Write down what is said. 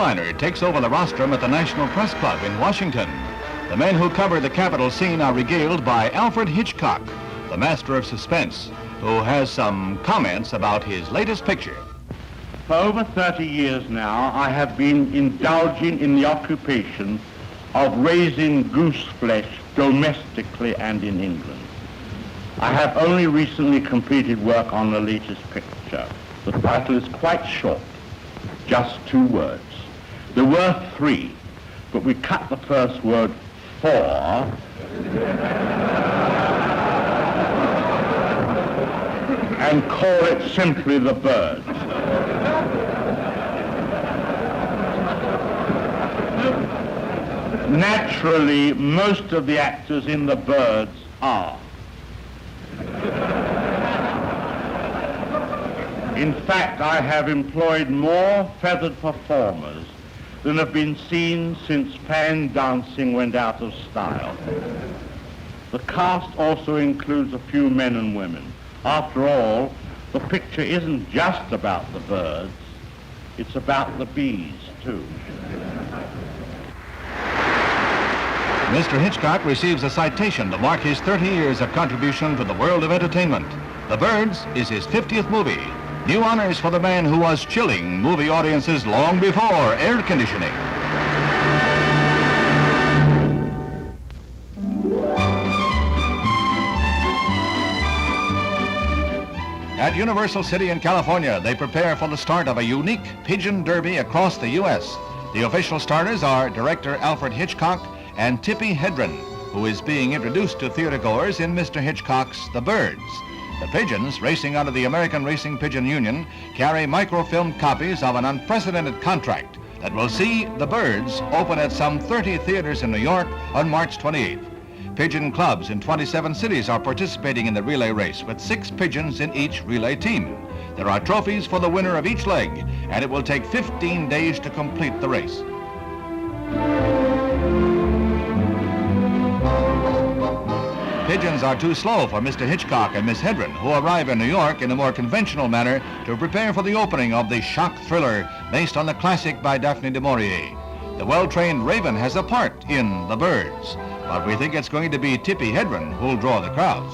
headliner takes over the rostrum at the National Press Club in Washington. The men who cover the Capitol scene are regaled by Alfred Hitchcock, the master of suspense, who has some comments about his latest picture. For over 30 years now, I have been indulging in the occupation of raising goose flesh domestically and in England. I have only recently completed work on the latest picture. The title is quite short, just 2 words. There were 3, but we cut the first word for and call it simply The Birds. Naturally, most of the actors in The Birds are. In fact, I have employed more feathered performers than have been seen since fan dancing went out of style. The cast also includes a few men and women. After all, the picture isn't just about the birds, it's about the bees, too. Mr. Hitchcock receives a citation to mark his 30 years of contribution to the world of entertainment. The Birds is his 50th movie. New honors for the man who was chilling movie audiences long before air conditioning. At Universal City in California, they prepare for the start of a unique pigeon derby across the U.S. The official starters are director Alfred Hitchcock and Tippi Hedren, who is being introduced to theatergoers in Mr. Hitchcock's The Birds. The pigeons, racing under the American Racing Pigeon Union, carry microfilm copies of an unprecedented contract that will see The Birds open at some 30 theaters in New York on March 28th. Pigeon clubs in 27 cities are participating in the relay race with 6 pigeons in each relay team. There are trophies for the winner of each leg, and it will take 15 days to complete the race. Pigeons are too slow for Mr. Hitchcock and Miss Hedren, who arrive in New York in a more conventional manner to prepare for the opening of the shock thriller based on the classic by Daphne du Maurier. The well-trained Raven has a part in The Birds, but we think it's going to be Tippi Hedren who'll draw the crowds.